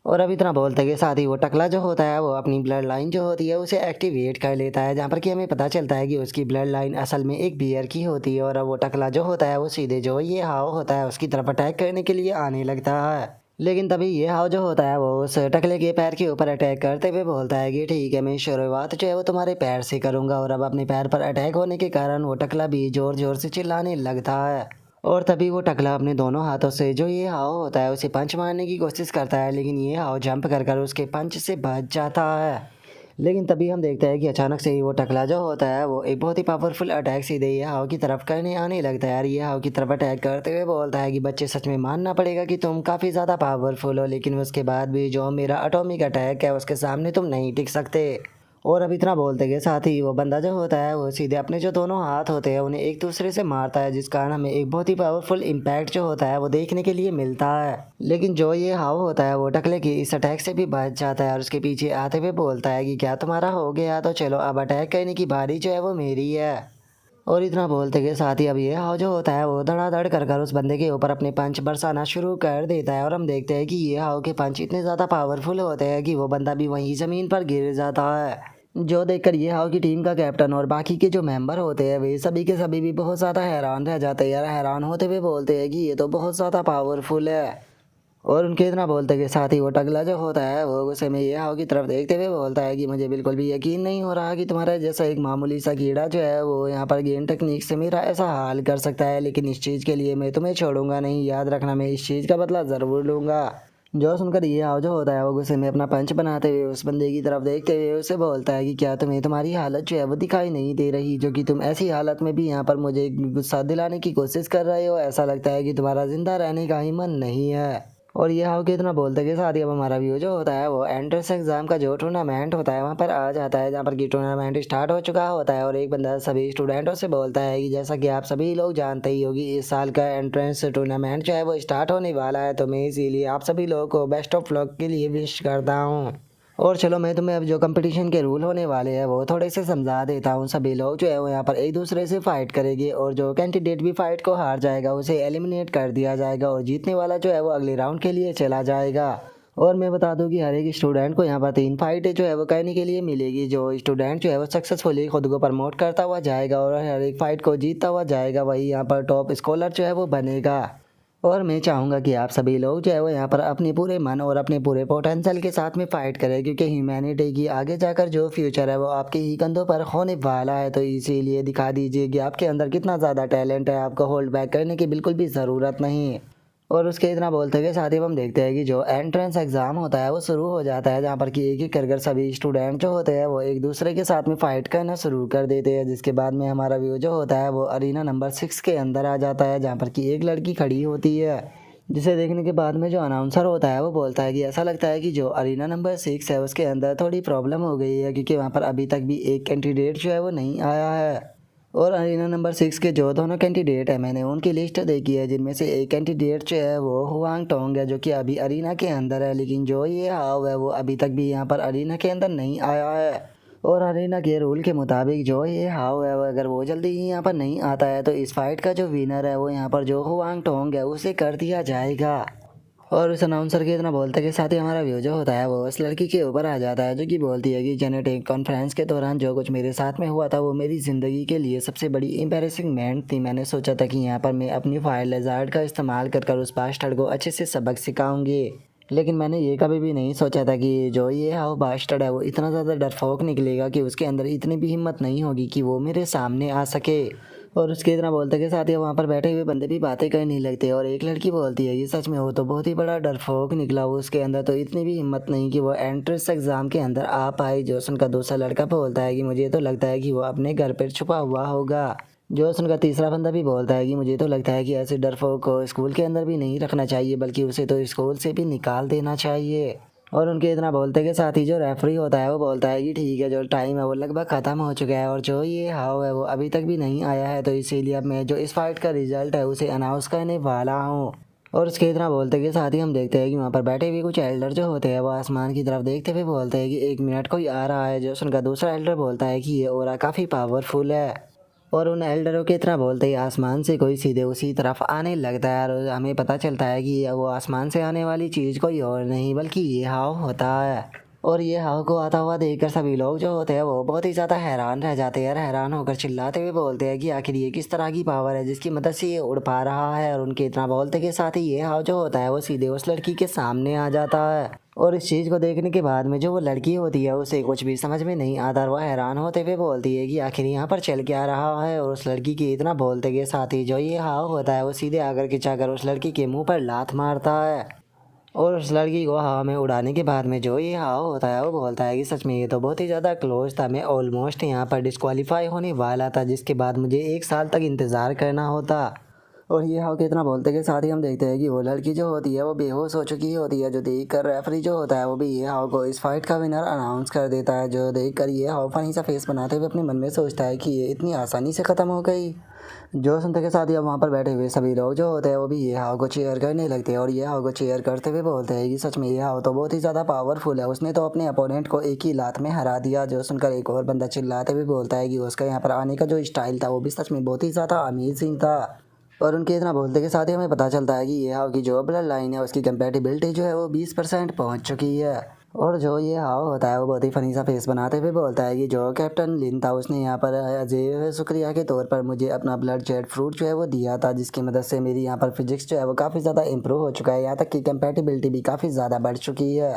[SPEAKER 1] और अब इतना बोलते के साथ ही वो टकला जो होता है वो अपनी ब्लड लाइन जो होती है उसे एक्टिवेट कर लेता है, जहाँ पर कि हमें पता चलता है कि उसकी ब्लड लाइन असल में एक बियर की होती है। और अब वो टकला जो होता है वो सीधे जो ये हाव होता है उसकी तरफ अटैक करने के लिए आने लगता है। लेकिन तभी ये हाव जो होता है वो उस टकले के पैर के ऊपर अटैक करते हुए बोलता है कि ठीक है मैं शुरुआत जो है वो तुम्हारे पैर से करूंगा। और अब अपने पैर पर अटैक होने के कारण वो टकला भी जोर जोर से चिल्लाने लगता है। और तभी वो टकला अपने दोनों हाथों से जो ये हाव होता है उसे पंच मारने की कोशिश करता है, लेकिन ये हाव जंप कर कर उसके पंच से बच जाता है। लेकिन तभी हम देखते हैं कि अचानक से ही वो टकला जो होता है वो एक बहुत ही पावरफुल अटैक सीधे ये हाव की तरफ करने आने लगता है। यार ये हाव की तरफ अटैक करते हुए बोलता है कि बच्चे सच में मानना पड़ेगा कि तुम काफ़ी ज़्यादा पावरफुल हो, लेकिन उसके बाद भी जो मेरा एटॉमिक अटैक है उसके सामने तुम नहीं टिक सकते। और अब इतना बोलते के साथ ही वो बंदा जो होता है वो सीधे अपने जो दोनों हाथ होते हैं उन्हें एक दूसरे से मारता है, जिस कारण हमें एक बहुत ही पावरफुल इम्पैक्ट जो होता है वो देखने के लिए मिलता है। लेकिन जो ये हाव होता है वो टकले की इस अटैक से भी बच जाता है और उसके पीछे आते हुए बोलता है कि क्या तुम्हारा हो गया? तो चलो अब अटैक करने की बारी जो है वो मेरी है। और इतना बोलते के साथ ही अब ये हाव जो होता है वो धड़ाधड़ कर कर उस बंदे के ऊपर अपने पंच बरसाना शुरू कर देता है। और हम देखते हैं कि ये हाव के पंच इतने ज़्यादा पावरफुल होते हैं कि वो बंदा भी वहीं ज़मीन पर गिर जाता है। जो देखकर ये हाव की टीम का कैप्टन और बाकी के जो मेंबर होते हैं वे सभी के सभी भी बहुत ज़्यादा हैरान रह जाते हैं। यार हैरान होते हुए बोलते हैं कि ये तो बहुत ज़्यादा पावरफुल है। और उनके इतना बोलते के साथ ही वो टकला जो होता है वो गुस्से में ये हाव की तरफ देखते हुए बोलता है कि मुझे बिल्कुल भी यकीन नहीं हो रहा कि तुम्हारा जैसा एक मामूली सा कीड़ा जो है वो यहाँ पर गेम टेक्निक से मेरा ऐसा हाल कर सकता है। लेकिन इस चीज़ के लिए मैं तुम्हें छोड़ूंगा नहीं, याद रखना मैं इस चीज़ का बदला ज़रूर लूँगा। जो सुनकर ये हाव जो होता है वो गुस्से में अपना पंच बनाते हुए उस बंदे की तरफ देखते हुए उसे बोलता है कि क्या तुम्हें तुम्हारी हालत जो है वो दिखाई नहीं दे रही, जो कि तुम ऐसी हालत में भी यहाँ पर मुझे गुस्सा दिलाने की कोशिश कर रहे हो? ऐसा लगता है कि तुम्हारा जिंदा रहने का ही मन नहीं है। और ये हाउ के इतना बोलते के साथ ही अब हमारा व्यू जो होता है वो एंट्रेंस एग्जाम का जो टूर्नामेंट होता है वहाँ पर आ जाता है, जहाँ पर कि टूर्नामेंट स्टार्ट हो चुका होता है। और एक बंदा सभी स्टूडेंटों से बोलता है कि जैसा कि आप सभी लोग जानते ही होगी इस साल का एंट्रेंस टूर्नामेंट जो है वो स्टार्ट होने वाला है, तो मैं इसीलिए आप सभी लोगों को बेस्ट ऑफ लक के लिए विश करता हूँ। और चलो मैं तुम्हें अब जो कंपटीशन के रूल होने वाले हैं वो थोड़े से समझा देता हूँ। सभी लोग जो है वो यहाँ पर एक दूसरे से फाइट करेंगे और जो कैंडिडेट भी फाइट को हार जाएगा उसे एलिमिनेट कर दिया जाएगा और जीतने वाला जो है वो अगले राउंड के लिए चला जाएगा। और मैं बता दूं कि हर एक स्टूडेंट को यहाँ पर 3 फाइटें जो है वो करने के लिए मिलेगी। जो स्टूडेंट जो है वो सक्सेसफुली खुद को प्रमोट करता हुआ जाएगा और हर एक फाइट को जीतता हुआ जाएगा, वही यहाँ पर टॉप स्कॉलर जो है वो बनेगा। और मैं चाहूँगा कि आप सभी लोग जो है वो यहाँ पर अपने पूरे मन और अपने पूरे पोटेंशियल के साथ में फाइट करें, क्योंकि ह्यूमैनिटी की आगे जाकर जो फ्यूचर है वो आपके ही कंधों पर होने वाला है। तो इसीलिए दिखा दीजिए कि आपके अंदर कितना ज़्यादा टैलेंट है, आपको होल्ड बैक करने की बिल्कुल भी ज़रूरत नहीं। और उसके इतना बोलते के साथ ही हम देखते हैं कि जो एंट्रेंस एग्ज़ाम होता है वो शुरू हो जाता है, जहाँ पर कि एक एक कर सभी स्टूडेंट जो होते हैं वो एक दूसरे के साथ में फ़ाइट करना शुरू कर देते हैं। जिसके बाद में हमारा व्यू जो होता है वो अरीना नंबर 6 के अंदर आ जाता है, जहाँ पर कि एक लड़की खड़ी होती है, जिसे देखने के बाद में जो अनाउंसर होता है वो बोलता है कि ऐसा लगता है कि जो अरीना नंबर 6 है उसके अंदर थोड़ी प्रॉब्लम हो गई है, क्योंकि वहाँ पर अभी तक भी एक कैंडिडेट जो है वो नहीं आया है। और अरीना नंबर 6 के जो दोनों कैंडिडेट है मैंने उनकी लिस्ट देखी है, जिनमें से एक कैंडिडेट जो है वो हुआंग टोंग है, जो कि अभी अरीना के अंदर है, लेकिन जो ये हाव है वो अभी तक भी यहाँ पर अरीना के अंदर नहीं आया है। और अरीना के रूल के मुताबिक जो ये हाव है अगर वो जल्दी ही यहाँ पर नहीं आता है तो इस फाइट का जो विनर है वो यहाँ पर जो हुआंग टोंग है उसे कर दिया जाएगा। और उस अनाउंसर के इतना बोलते के साथ ही हमारा व्यू जो होता है वो उस लड़की के ऊपर आ जाता है, जो कि बोलती है कि जेनेटिक कॉन्फ्रेंस के दौरान जो कुछ मेरे साथ में हुआ था वो मेरी ज़िंदगी के लिए सबसे बड़ी एम्बैरेसिंग मोमेंट थी। मैंने सोचा था कि यहाँ पर मैं अपनी फायर लेज़ार्ड का इस्तेमाल कर उस बास्टर्ड को अच्छे से सबक सिखाऊंगी, लेकिन मैंने ये कभी भी नहीं सोचा था कि जो ये हाउ बास्टर्ड है वो इतना ज़्यादा डरपोक निकलेगा कि उसके अंदर इतनी भी हिम्मत नहीं होगी कि वो मेरे सामने आ सके। और उसके इतना बोलते के साथ ही वहाँ पर बैठे हुए बंदे भी बातें करने लगते हैं, और एक लड़की बोलती है ये सच में वो तो बहुत ही बड़ा डरपोक निकला, वो उसके अंदर तो इतनी भी हिम्मत नहीं कि वो एंट्रेंस एग्ज़ाम के अंदर आ पाए। जोसन का दूसरा लड़का बोलता है कि मुझे तो लगता है कि वो अपने घर पर छुपा हुआ होगा। जोसन का तीसरा बंदा भी बोलता है कि मुझे तो लगता है कि ऐसे डरपोक को स्कूल के अंदर भी नहीं रखना चाहिए, बल्कि उसे तो स्कूल से भी निकाल देना चाहिए। और उनके इतना बोलते के साथ ही जो रेफरी होता है वो बोलता है कि ठीक है, जो टाइम है वो लगभग ख़त्म हो चुका है और जो ये हाव है वो अभी तक भी नहीं आया है, तो इसीलिए अब मैं जो इस फाइट का रिजल्ट है उसे अनाउंस करने वाला हूँ। और उसके इतना बोलते के साथ ही हम देखते हैं कि वहाँ पर बैठे हुए कुछ एल्डर जो होते हैं वो आसमान की तरफ देखते हुए बोलते हैं कि 1 मिनट कोई आ रहा है। जो उनका दूसरा एल्डर बोलता है कि ये ऑरा काफ़ी पावरफुल है। और उन एल्डरों के इतना बोलते ही आसमान से कोई सीधे उसी तरफ आने लगता है, और हमें पता चलता है कि वो आसमान से आने वाली चीज़ कोई और नहीं बल्कि ये हाव होता है। और ये हाव को आता हुआ देखकर सभी लोग जो होते हैं वो बहुत ही ज़्यादा हैरान रह जाते हैं, और हैरान होकर चिल्लाते हुए बोलते हैं कि आखिर ये किस तरह की पावर है जिसकी मदद से ये उड़ पा रहा है। और उनके इतना बोलते के साथ ही ये हाव जो होता है वो सीधे उस लड़की के सामने आ जाता है। और इस चीज़ को देखने के बाद में जो वो लड़की होती है उसे कुछ भी समझ में नहीं आता, और वह हैरान होते हुए बोलती है कि आखिर यहाँ पर चल क्या रहा है। और उस लड़की के इतना बोलते के साथ ही जो ये हाव होता है वो सीधे आकर खिंचाकर उस लड़की के मुंह पर लात मारता है। और उस लड़की को हवा में उड़ाने के बाद में जो ये हाव होता है वो बोलता है कि सच में ये तो बहुत ही ज़्यादा क्लोज था, मैं ऑलमोस्ट यहाँ पर डिस्क्वालीफाई होने वाला था, जिसके बाद मुझे 1 साल तक इंतज़ार करना होता। और ये हाव के इतना बोलते के साथ ही हम देखते हैं कि वो लड़की जो होती है वो बेहोश हो चुकी होती है, जो देख कर रेफरी जो होता है वो भी ये हाव को इस फाइट का विनर अनाउंस कर देता है। जो देख कर ये हाव फनी सा फेस बनाते हुए अपने मन में सोचता है कि ये इतनी आसानी से ख़त्म हो गई। जो सुनते के साथ ही अब वहाँ पर बैठे हुए सभी लोग जो होते हैं वो भी ये हाव को चेयर करने लगते हैं, और ये हाव को चेयर करते हुए बोलते हैं कि सच में ये हाव तो बहुत ही ज़्यादा पावरफुल है, उसने तो अपने अपोनेंट को एक ही लात में हरा दिया। जो सुनकर एक और बंदा चिल्लाते हुए बोलता है कि उसका यहाँ पर आने का जो स्टाइल था वो भी सच में बहुत ही ज़्यादा अमेजिंग था। और उनके इतना बोलते के साथ ही हमें पता चलता है कि ये हाव की जो ब्लड लाइन है उसकी कंपेटिबिलिटी जो है वो 20% पहुंच चुकी है। और जो ये हाव होता है वो बहुत ही फनी सा फेस बनाते हुए बोलता है कि जो कैप्टन लिन था उसने यहाँ पर अजय शुक्रिया के तौर पर मुझे अपना ब्लड जेट फ्रूट जो है वो दिया था, जिसकी मदद से मेरी यहाँ पर फिजिक्स जो है वो काफ़ी ज़्यादा इंप्रूव हो चुका है, यहाँ तक कि कंपेटिबिलिटी भी काफ़ी ज़्यादा बढ़ चुकी है।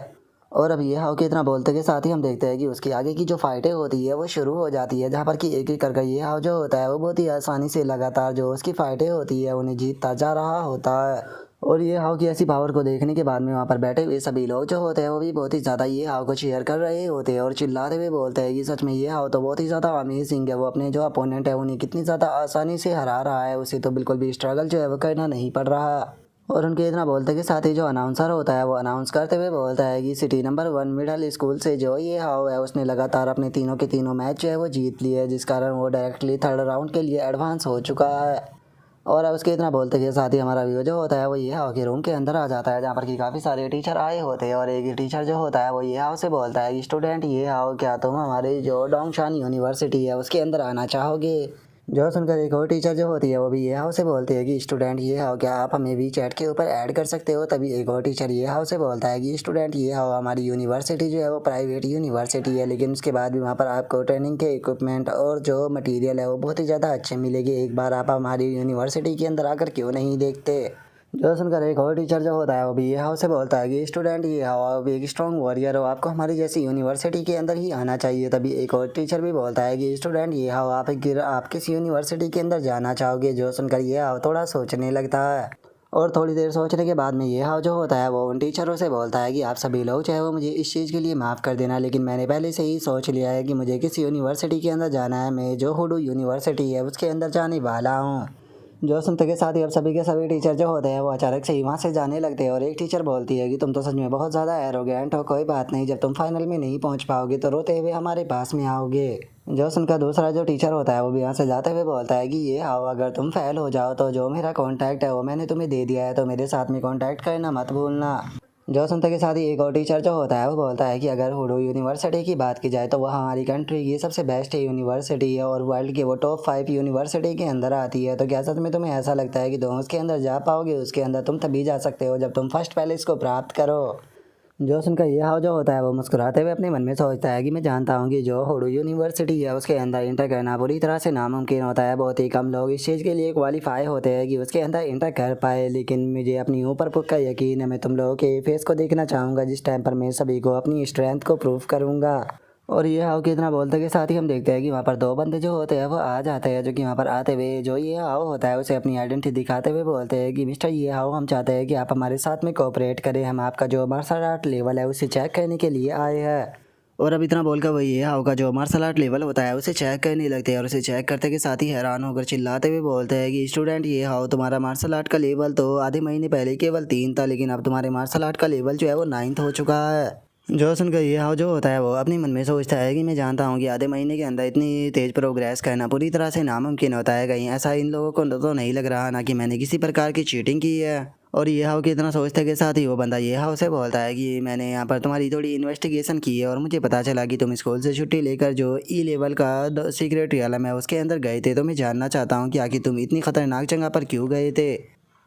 [SPEAKER 1] और अब ये हाव के इतना बोलते के साथ ही हम देखते हैं कि उसकी आगे की जो फाइटें होती है वो शुरू हो जाती है, जहाँ पर कि एक एक करके ये हाव जो होता है वो बहुत ही आसानी से लगातार जो उसकी फाइटें होती है उन्हें जीतता जा रहा होता है। और ये हाव की ऐसी पावर को देखने के बाद में वहाँ पर बैठे हुए सभी लोग जो होते हैं वो भी बहुत ही ज़्यादा ये हाव को चीयर कर रहे होते हैं, और चिल्लाते हुए बोलते हैं कि सच में ये हाव तो बहुत ही ज़्यादा अमेजिंग है, वो अपने जो अपोनेंट है उन्हें कितनी ज़्यादा आसानी से हरा रहा है, उसे तो बिल्कुल भी स्ट्रगल जो है वो करना नहीं पड़ रहा। और उनके इतना बोलते के साथ ही जो अनाउंसर होता है वो अनाउंस करते हुए बोलता है कि सिटी नंबर 1 मिडल स्कूल से जो ये हाव है उसने लगातार अपने तीनों के तीनों मैच जो है वो जीत लिए, जिस कारण वो डायरेक्टली थर्ड राउंड के लिए एडवांस हो चुका है। और अब उसके इतना बोलते के साथ ही हमारा व्यू जो होता है वो ये हाव के रूम के अंदर आ जाता है, जहाँ पर कि काफ़ी सारे टीचर आए होते हैं, और एक टीचर जो होता है वो ये हाव से बोलता है कि स्टूडेंट ये हाव क्या तुम हमारे जो डोंगशान यूनिवर्सिटी है उसके अंदर आना चाहोगे। जो सुनकर एक और टीचर जो होती है वो भी ये हाव से बोलती है कि स्टूडेंट ये हाव क्या आप हमें भी चैट के ऊपर ऐड कर सकते हो। तभी एक और टीचर ये हाव से बोलता है कि स्टूडेंट ये हाव हमारी यूनिवर्सिटी जो है वो प्राइवेट यूनिवर्सिटी है, लेकिन उसके बाद भी वहाँ पर आपको ट्रेनिंग के इक्विपमेंट और जो मटेरियल है वो बहुत ही ज़्यादा अच्छे मिलेंगे, एक बार आप हमारी यूनिवर्सिटी के अंदर आकर क्यों नहीं देखते। जो सुनकर एक और टीचर जो होता है वो भी ये हाव से बोलता है कि स्टूडेंट ये हाव आप एक स्ट्रॉन्ग वॉरियर हो, आपको हमारी जैसी यूनिवर्सिटी के अंदर ही आना चाहिए। तभी एक और टीचर भी बोलता है कि स्टूडेंट ये हाव आप किस यूनिवर्सिटी के अंदर जाना चाहोगे। जो सुनकर ये हाव थोड़ा सोचने लगता है। और थोड़ी देर सोचने के बाद में ये हाव जो होता है वो उन टीचरों से बोलता है कि आप सभी लोग चाहे वो मुझे इस चीज़ के लिए माफ़ कर देना, लेकिन मैंने पहले से ही सोच लिया है कि मुझे किस यूनिवर्सिटी के अंदर जाना है। मैं जो हुडू यूनिवर्सिटी है उसके अंदर जाने वाला हूँ। जो सुनते के साथ ही अब सभी के सभी टीचर जो होते हैं वो अचानक से ही वहाँ से जाने लगते हैं और एक टीचर बोलती है कि तुम तो सच में बहुत ज़्यादा एरोगेंट हो, कोई बात नहीं, जब तुम फाइनल में नहीं पहुँच पाओगे तो रोते हुए हमारे पास में आओगे। जो सुनकर दूसरा जो टीचर होता है वो भी यहाँ से जाते हुए बोलता है कि ये आओ, अगर तुम फेल हो जाओ तो जो मेरा कॉन्टैक्ट है वो मैंने तुम्हें दे दिया है, तो मेरे साथ में कॉन्टैक्ट करना मत भूलना। जो सुनते के साथ ही एक और टीचर जो होता है वो बोलता है कि अगर हुडू यूनिवर्सिटी की बात की जाए तो वह हमारी कंट्री की सबसे बेस्ट यूनिवर्सिटी है और वर्ल्ड के वो टॉप 5 यूनिवर्सिटी के अंदर आती है। तो क्या सच में तुम्हें ऐसा लगता है कि तुम उसके अंदर जा पाओगे? उसके अंदर तुम तभी जा सकते हो जब तुम फर्स्ट पैलेस को प्राप्त करो। जो सुनकर ये हाव जो होता है वो मुस्कुराते हुए अपने मन में सोचता है कि मैं जानता हूँ कि जो हुडू यूनिवर्सिटी है उसके अंदर इंटर करना पूरी तरह से नामुमकिन होता है। बहुत ही कम लोग इस चीज़ के लिए क्वालिफाई होते हैं कि उसके अंदर इंटर कर पाए, लेकिन मुझे अपनी ऊपर पक्का यकीन है। मैं तुम लोगों के फेस को देखना चाहूँगा जिस टाइम पर मैं सभी को अपनी स्ट्रेंथ को प्रूव करूँगा। और ये हाव के इतना बोलते के साथ ही हम देखते हैं कि वहाँ पर दो बंदे जो होते हैं वो आ जाते हैं, जो कि वहाँ पर आते हुए जो ये हाव होता है उसे अपनी आइडेंटिटी दिखाते हुए बोलते हैं कि मिस्टर ये हाव, हम चाहते हैं कि आप हमारे साथ में कोऑपरेट करें, हम आपका जो मार्शल आर्ट लेवल है उसे चेक करने के लिए आए हैं। और अब इतना बोलकर वही ये हाव का जो मार्शल आर्ट लेवल होता है उसे चेक करने लगते हैं और उसे चेक करते के साथ ही हैरान होकर चिल्लाते हुए बोलते हैं कि स्टूडेंट ये हाव, तुम्हारा मार्शल आर्ट का लेवल तो आधे महीने पहले केवल 3 था, लेकिन अब तुम्हारे मार्शल आर्ट का लेवल जो है वो 9th हो चुका है। जो सुनकर ये हाव जो होता है वो अपने मन में सोचता है कि मैं जानता हूँ कि आधे महीने के अंदर इतनी तेज़ प्रोग्रेस करना पूरी तरह से नामुमकिन होता है। कहीं ऐसा इन लोगों को तो नहीं लग रहा ना कि मैंने किसी प्रकार की चीटिंग की है। और ये हाव के इतना सोचते के साथ ही वो बंदा ये हाव से बोलता है कि मैंने यहाँ पर तुम्हारी थोड़ी इन्वेस्टिगेशन की है और मुझे पता चला कि तुम स्कूल से छुट्टी लेकर जो ई लेवल का सीक्रेट रियलम है उसके अंदर गए थे। तो मैं जानना चाहता हूँ कि आखिर तुम इतनी खतरनाक जगह पर क्यों गए थे।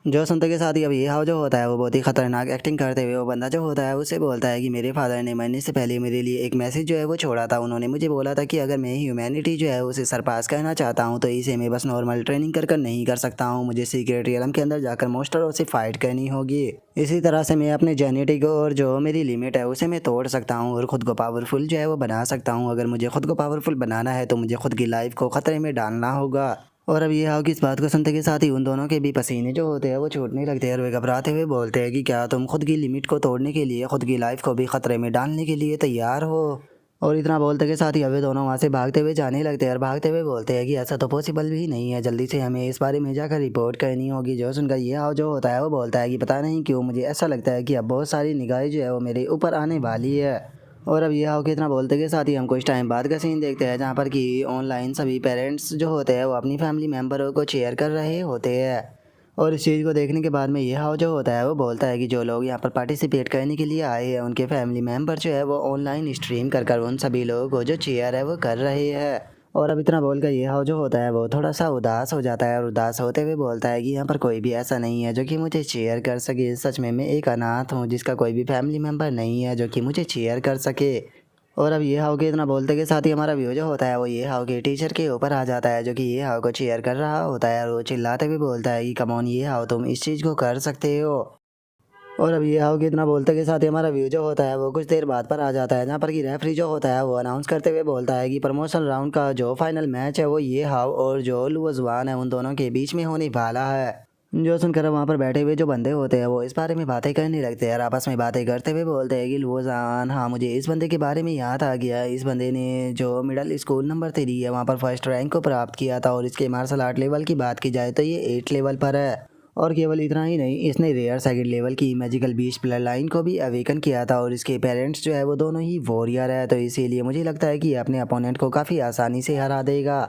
[SPEAKER 1] जो सुनते के साथ ही अब ये हाव जो होता है वो बहुत ही खतरनाक एक्टिंग करते हुए वो बंदा जो होता है उससे बोलता है कि मेरे फादर ने मरने से पहले मेरे लिए एक मैसेज जो है वो छोड़ा था। उन्होंने मुझे बोला था कि अगर मैं ह्यूमैनिटी जो है उसे सरपास करना चाहता हूँ तो इसे मैं बस नॉर्मल ट्रेनिंग कर नहीं कर सकता हूँ, मुझे सीक्रेट रियलम के अंदर जाकर मोस्टरों से फाइट करनी होगी। इसी तरह से मैं अपने जेनेटिक और जो मेरी लिमिट है उसे मैं तोड़ सकता हूँ और ख़ुद को पावरफुल जो है वो बना सकता हूँ। अगर मुझे खुद को पावरफुल बनाना है तो मुझे खुद की लाइफ को ख़तरे में डालना होगा। और अब ये हाव की इस बात को सुनते के साथ ही उन दोनों के भी पसीने जो होते हैं वो छूटने लगते हैं और वे घबराते हुए बोलते हैं कि क्या तुम खुद की लिमिट को तोड़ने के लिए, खुद की लाइफ को भी ख़तरे में डालने के लिए तैयार हो। और इतना बोलते के साथ ही अब वे दोनों वहाँ से भागते हुए जाने लगते हैं और भागते हुए बोलते हैं कि ऐसा तो पॉसिबल भी नहीं है, जल्दी से हमें इस बारे में जाकर रिपोर्ट करनी होगी। जो सुनकर ये हाव जो होता है वो बोलता है कि पता नहीं क्यों मुझे ऐसा लगता है कि अब बहुत सारी निगाहें जो है वो मेरे ऊपर आने वाली है। और अब ये हाव के इतना बोलते के साथ ही हम कुछ टाइम बाद का सीन देखते हैं जहाँ पर कि ऑनलाइन सभी पेरेंट्स जो होते हैं वो अपनी फैमिली मेम्बरों को चेयर कर रहे होते हैं। और इस चीज़ को देखने के बाद में ये हाव जो होता है वो बोलता है कि जो लोग यहाँ पर पार्टिसिपेट करने के लिए आए हैं उनके फैमिली मेम्बर जो है वो ऑनलाइन स्ट्रीम कर उन सभी लोगों को जो चेयर है वो कर रहे हैं। और अब इतना बोलकर ये हाव जो होता है वो थोड़ा सा उदास हो जाता है और उदास होते हुए बोलता है कि यहाँ पर कोई भी ऐसा नहीं है जो कि मुझे चेयर कर सके। सच में मैं एक अनाथ हूँ जिसका कोई भी फैमिली मेम्बर नहीं है जो कि मुझे चेयर कर सके। और अब ये हाव के इतना बोलते के साथ ही हमारा व्यू जो होता है वो ये हाव के टीचर के ऊपर आ जाता है, जो कि ये हाव को चेयर कर रहा होता है और वो चिल्लाते हुए बोलता है कि कम ऑन ये हाव, तुम इस चीज़ को कर सकते हो। और अब ये हाव के इतना बोलते के साथ ही हमारा व्यू जो होता है वो कुछ देर बाद पर आ जाता है, जहाँ पर कि रेफरी जो होता है वो अनाउंस करते हुए बोलता है कि प्रमोशन राउंड का जो फाइनल मैच है वो ये हाव और जो लुवजवान है उन दोनों के बीच में होने वाला है। जो सुनकर वहाँ पर बैठे हुए जो बंदे होते हैं वो इस बारे में बातें करने लगते हैं और आपस में बातें करते हुए बोलते हैं कि लुवजान, हाँ मुझे इस बंदे के बारे में याद आ गया, इस बंदे ने जो मिडिल स्कूल नंबर 3 है वहाँ पर फर्स्ट रैंक को प्राप्त किया था और इसके मार्शल आर्ट लेवल की बात की जाए तो ये 8 लेवल पर है। और केवल इतना ही नहीं, इसने रेयर सेकंड लेवल की मैजिकल बीस्ट ब्लड लाइन को भी अवेकन किया था और इसके पेरेंट्स जो है वो दोनों ही वॉरियर है, तो इसीलिए मुझे लगता है कि ये अपने अपोनेंट को काफ़ी आसानी से हरा देगा।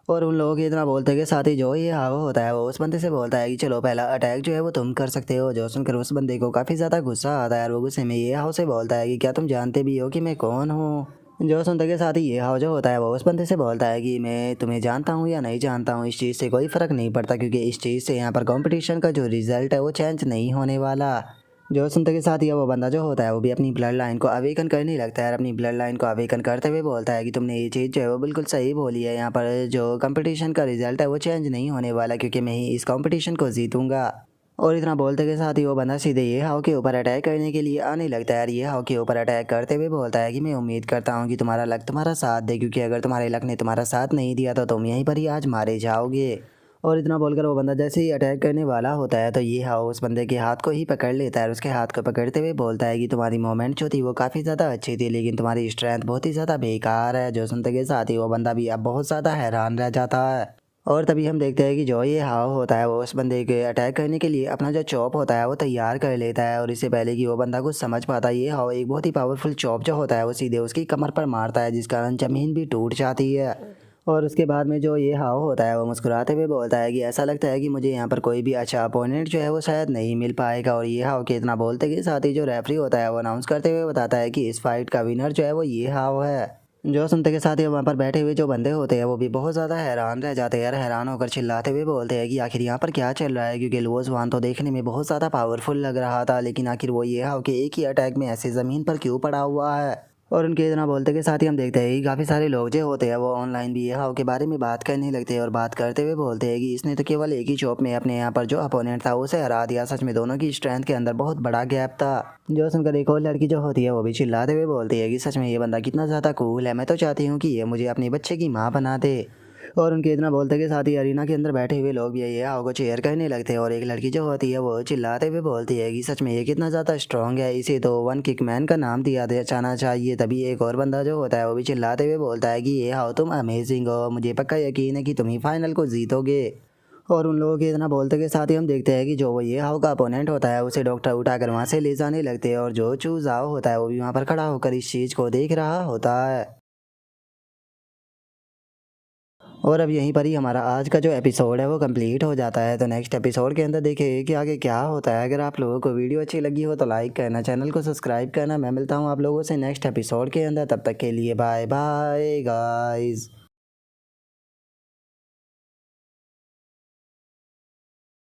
[SPEAKER 1] और उन लोगों के इतना बोलते के साथ ही जो ये हाव होता है वो उस बंदे से बोलता है कि चलो पहला अटैक जो है वो तुम कर सकते हो। जो सुनकर उस बंदे को काफ़ी ज़्यादा गुस्सा आता है और वो गुस्से में ये हाव से बोलता है कि क्या तुम जानते भी हो कि मैं कौन हूँ। जो सुनते के साथ ही ये हाव जो होता है वो उस बंदे से बोलता है कि मैं तुम्हें जानता हूँ या नहीं जानता हूँ इस चीज़ से कोई फ़र्क नहीं पड़ता, क्योंकि इस चीज़ से यहाँ पर कंपटीशन का जो रिज़ल्ट है वो चेंज नहीं होने वाला। जो सुनते के साथ ही वो बंदा जो होता है वो भी अपनी ब्लड लाइन को अवेकन करने लगता है और अपनी ब्लड लाइन को अवेकन करते हुए बोलता है कि तुमने ये चीज़ जो है वो बिल्कुल सही बोली है, यहाँ पर जो कंपटीशन का रिजल्ट है वो चेंज नहीं होने वाला, क्योंकि मैं ही इस कंपटीशन को जीतूंगा। और इतना बोलते के साथ ही वो बंदा सीधे ये हाव के ऊपर अटैक करने के लिए आने लगता है और ये हाव के ऊपर अटैक करते हुए बोलता है कि मैं उम्मीद करता हूँ कि तुम्हारा लक तुम्हारा साथ दे, क्योंकि अगर तुम्हारे लक ने तुम्हारा साथ नहीं दिया तो तुम यहीं पर ही आज मारे जाओगे। और इतना बोलकर वो बंदा जैसे ही अटैक करने वाला होता है तो ये हाउ उस बंदे के हाथ को ही पकड़ लेता है और उसके हाथ को पकड़ते हुए बोलता है कि तुम्हारी मोमेंट जो थी वो काफ़ी ज़्यादा अच्छी थी, लेकिन तुम्हारी स्ट्रेंथ बहुत ही ज़्यादा बेकार है। जो सुनते के साथ ही वो बंदा भी अब बहुत ज़्यादा हैरान रह जाता है। और तभी हम देखते हैं कि जो ये हाव होता है वो उस बंदे के अटैक करने के लिए अपना जो चॉप होता है वो तैयार कर लेता है। और इससे पहले कि वो बंदा कुछ समझ पाता, ये हाव एक बहुत ही पावरफुल चॉप जो होता है वो सीधे उसकी कमर पर मारता है, जिस कारण ज़मीन भी टूट जाती है। और उसके बाद में जो ये हाव होता है वो मुस्कुराते हुए बोलता है कि ऐसा लगता है कि मुझे यहाँ पर कोई भी अच्छा अपोनेंट जो है वो शायद नहीं मिल पाएगा। और ये हाव के इतना बोलते के साथ ही जो रेफरी होता है वो अनाउंस करते हुए बताता है कि इस फाइट का विनर जो है वो ये हाव है। जो सुनते के साथ ही वहाँ पर बैठे हुए जो बंदे होते हैं वो भी बहुत ज़्यादा हैरान रह जाते हैं, हैरान होकर चिल्लाते हुए बोलते हैं कि आखिर यहाँ पर क्या चल रहा है, क्योंकि लुओस वान तो देखने में बहुत ज़्यादा पावरफुल लग रहा था, लेकिन आखिर वो ये हाव के एक ही अटैक में ऐसे ज़मीन पर क्यों पड़ा हुआ है। और उनके इतना बोलते के साथ ही हम देखते हैं कि काफ़ी सारे लोग जो होते हैं वो ऑनलाइन भी ये हाव के बारे में बात करने लगते हैं और बात करते हुए बोलते हैं कि इसने तो केवल एक ही चॉप में अपने यहाँ पर जो अपोनेंट था उसे हरा दिया। सच में दोनों की स्ट्रेंथ के अंदर बहुत बड़ा गैप था। जो सुनकर एक और लड़की जो होती है वो भी चिल्लाते हुए बोलती है कि सच में ये बंदा कितना ज़्यादा कूल है, मैं तो चाहती हूँ कि ये मुझे अपने बच्चे की माँ बना दे। और उनके इतना बोलते के साथ ही अरीना के अंदर बैठे हुए लोग भी ये हाव को चेयर करने लगते हैं। और एक लड़की जो होती है वो चिल्लाते हुए बोलती है कि सच में ये कितना ज़्यादा स्ट्रॉन्ग है, इसे तो वन किक मैन का नाम दिया जाना चाहिए। तभी एक और बंदा जो होता है वो भी चिल्लाते हुए बोलता है कि ये हाव तुम अमेजिंग हो, मुझे पक्का यकीन है कि तुम ही फाइनल को जीतोगे। और उन लोगों के इतना बोलते के साथ ही हम देखते हैं कि जो वो ये हाव का अपोनेंट होता है उसे डॉक्टर उठाकर वहाँ से ले जाने लगते हैं। और जो चूज हाव होता है वो भी वहाँ पर खड़ा होकर इस चीज़ को देख रहा होता है। और अब यहीं पर ही हमारा आज का जो एपिसोड है वो कंप्लीट हो जाता है। तो नेक्स्ट एपिसोड के अंदर देखेंगे कि आगे क्या होता है। अगर आप लोगों को वीडियो अच्छी लगी हो तो लाइक करना, चैनल को सब्सक्राइब करना। मैं मिलता हूँ आप लोगों से नेक्स्ट एपिसोड के अंदर, तब तक के लिए बाय बाय गाइस।